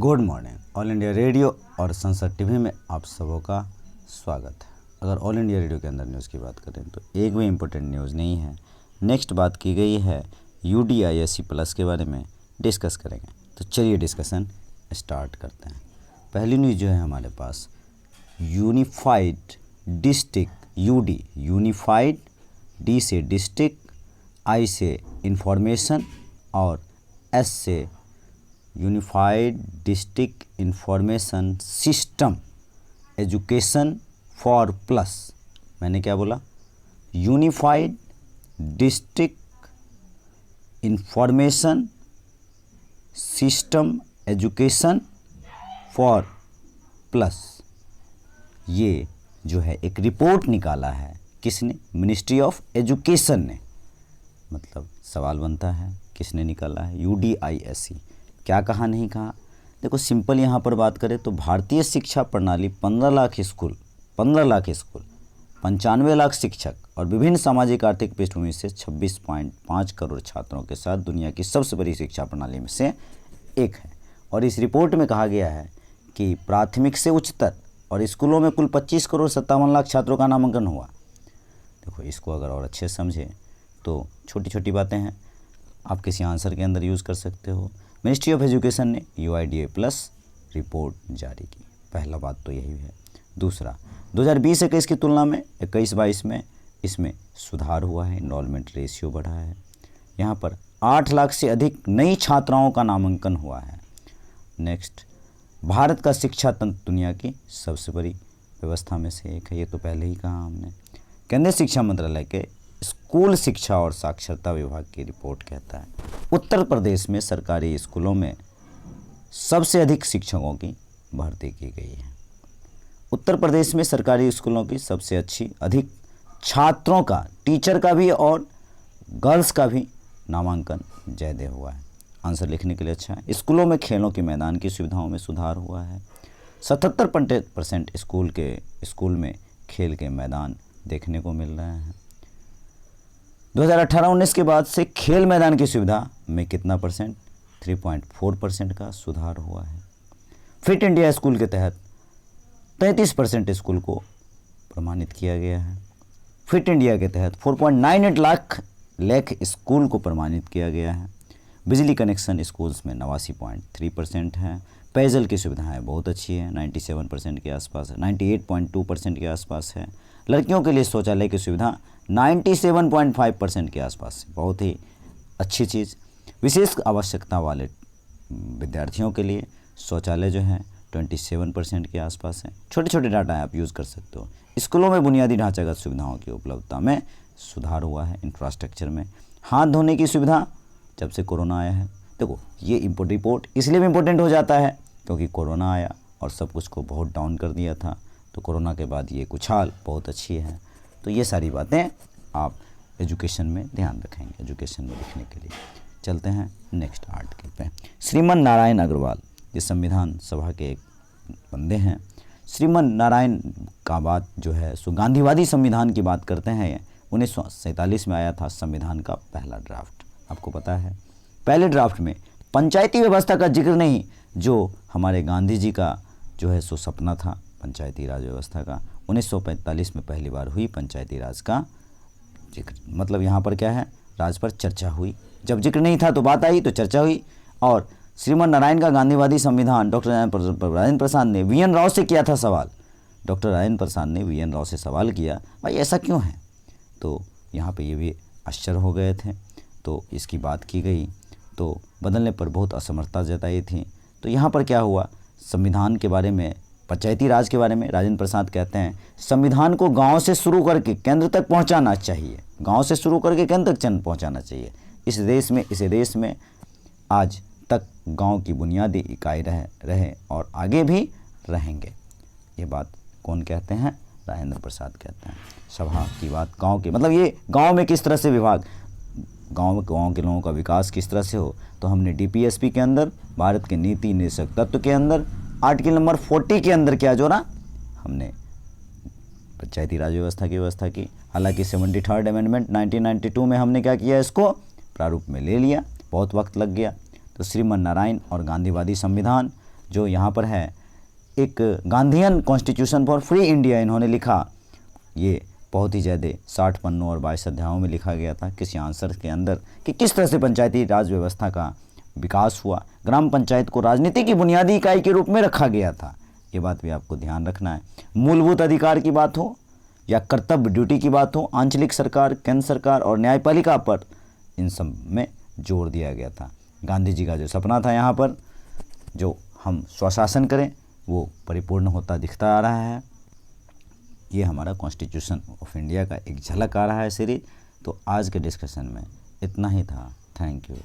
Good morning. All India radio और संसद TV में आप सबों का स्वागत है। अगर ऑल इंडिया रेडियो के अंदर न्यूज़ की बात करें तो एक भी इम्पोर्टेंट न्यूज़ नहीं है। नेक्स्ट बात की गई है UDISC प्लस के बारे में डिस्कस करेंगे। तो चलिए डिस्कशन स्टार्ट करते हैं। पहली न्यूज़ जो है हमारे पास unified district UD, unified D से डिस्ट्रिक्ट, I से इंफॉर्मेशन और S से unified district information system education for plus. मैंने क्या बोला? Unified district information system education for plus. ये जो है एक रिपोर्ट निकाला है। किसने? मिनिस्ट्री ऑफ एजुकेशन ने। मतलब सवाल बनता है किसने निकाला है? UDISC। क्या कहा, नहीं कहा? देखो सिंपल यहाँ पर बात करें तो भारतीय शिक्षा प्रणाली 15 लाख स्कूल, 95 लाख शिक्षक और विभिन्न सामाजिक आर्थिक पृष्ठभूमि से 26.5 करोड़ छात्रों के साथ दुनिया की सबसे बड़ी शिक्षा प्रणाली में से एक है। और इस रिपोर्ट में कहा गया है कि प्राथमिक से उच्चतर और स्कूलों में कुल 25 करोड़ 57 लाख छात्रों का नामांकन हुआ। देखो इसको अगर और अच्छे से समझें तो छोटी छोटी बातें हैं, आप किसी आंसर के अंदर यूज़ कर सकते हो। मिनिस्ट्री ऑफ एजुकेशन ने UIDA प्लस रिपोर्ट जारी की। पहला बात तो यही है। दूसरा, 2020-21 की तुलना में 21-22 में इसमें सुधार हुआ है, इनरोलमेंट रेशियो बढ़ा है। यहाँ पर 8 लाख से अधिक नई छात्राओं का नामांकन हुआ है। नेक्स्ट, भारत का शिक्षा तंत्र दुनिया की सबसे बड़ी व्यवस्था में से एक है। ये तो पहले ही कहा हमने। केंद्रीय शिक्षा मंत्रालय के स्कूल शिक्षा और साक्षरता विभाग की रिपोर्ट कहता है उत्तर प्रदेश में सरकारी स्कूलों में सबसे अधिक शिक्षकों की भर्ती की गई है। उत्तर प्रदेश में सरकारी स्कूलों की सबसे अधिक छात्रों का, टीचर का भी और गर्ल्स का भी नामांकन जयदेव हुआ है। आंसर लिखने के लिए अच्छा है। स्कूलों में खेलों के मैदान की सुविधाओं में सुधार हुआ है। 77% स्कूल में खेल के मैदान देखने को मिल रहे हैं। 2018-19 के बाद से खेल मैदान की सुविधा में कितना परसेंट? 3.4% का सुधार हुआ है। फिट इंडिया स्कूल के तहत 33% स्कूल को प्रमाणित किया गया है। फिट इंडिया के तहत 4.98 लाख स्कूल को प्रमाणित किया गया है। बिजली कनेक्शन स्कूल्स में 89.3% है। पेयजल की सुविधाएं बहुत अच्छी है, 97% के आसपास है, 98.2% के आसपास है। लड़कियों के लिए शौचालय की सुविधा 97.5% के आसपास है, बहुत ही अच्छी चीज़। विशेष आवश्यकता वाले विद्यार्थियों के लिए शौचालय जो है 27% के आसपास है। छोटे छोटे डाटा आप यूज़ कर सकते हो। स्कूलों में बुनियादी ढांचागत सुविधाओं की उपलब्धता में सुधार हुआ है। इंफ्रास्ट्रक्चर में हाथ धोने की सुविधा जब से कोरोना आया है, देखो ये रिपोर्ट इसलिए भी इम्पोर्टेंट हो जाता है क्योंकि कोरोना आया और सब कुछ को बहुत डाउन कर दिया था। तो कोरोना के बाद ये कुछ हाल बहुत अच्छी है। तो ये सारी बातें आप एजुकेशन में ध्यान रखेंगे। एजुकेशन में लिखने के लिए चलते हैं नेक्स्ट आर्टिकल पे। श्रीमन नारायण अग्रवाल, ये संविधान सभा के एक बंदे हैं। श्रीमन नारायण का बात जो है सो गांधीवादी संविधान की बात करते हैं। 1947 में आया था संविधान का पहला ड्राफ्ट। आपको पता है पहले ड्राफ्ट में पंचायती व्यवस्था का जिक्र नहीं, जो हमारे गांधी जी का जो है सो सपना था पंचायती राज व्यवस्था का। 1945 में पहली बार हुई पंचायती राज का जिक्र। मतलब यहाँ पर क्या है, राज पर चर्चा हुई। जब जिक्र नहीं था तो बात आई, तो चर्चा हुई। और श्रीमन नारायण का गांधीवादी संविधान डॉक्टर राजेंद्र प्रसाद ने VN राव से किया था सवाल। डॉक्टर राजेंद्र प्रसाद ने VN राव से सवाल किया, भाई ऐसा क्यों है? तो यहाँ पे ये भी आश्चर्य हो गए थे। तो इसकी बात की गई तो बदलने पर बहुत असमर्थता जताई थी। तो यहाँ पर क्या हुआ, संविधान के बारे में, पंचायती राज के बारे में राजेंद्र प्रसाद कहते हैं संविधान को गांव से शुरू करके केंद्र तक पहुंचाना चाहिए। गांव से शुरू करके केंद्र तक पहुंचाना चाहिए। इस देश में आज तक गांव की बुनियादी इकाई रहे और आगे भी रहेंगे। ये बात कौन कहते हैं? राजेंद्र प्रसाद कहते हैं। सभा की बात गांव की, मतलब ये गांव में किस तरह से विभाग, गांव के लोगों का विकास किस तरह से हो। तो हमने DPSP के अंदर, भारत के नीति निर्देशक तत्व के अंदर, आर्टिकल नंबर 40 के अंदर क्या जोड़ा, हमने पंचायती राज व्यवस्था की व्यवस्था की। हालांकि 73rd अमेंडमेंट 1992 में हमने क्या किया, इसको प्रारूप में ले लिया, बहुत वक्त लग गया। तो श्रीमन नारायण और गांधीवादी संविधान जो यहाँ पर है एक Gandhian constitution for free India इन्होंने लिखा। ये बहुत ही ज़्यादा 60 पन्नों और 22 अध्यायों में लिखा गया था किसी आंसर के अंदर कि किस तरह से पंचायती राज व्यवस्था का विकास हुआ। ग्राम पंचायत को राजनीति की बुनियादी इकाई के रूप में रखा गया था, ये बात भी आपको ध्यान रखना है। मूलभूत अधिकार की बात हो या कर्तव्य ड्यूटी की बात हो, आंचलिक सरकार, केंद्र सरकार और न्यायपालिका पर इन सब में जोर दिया गया था। गांधी जी का जो सपना था यहाँ पर जो हम स्वशासन करें वो परिपूर्ण होता दिखता आ रहा है। ये हमारा कॉन्स्टिट्यूशन ऑफ इंडिया का एक झलक आ रहा है सीरीज। तो आज के डिस्कशन में इतना ही था। Thank you.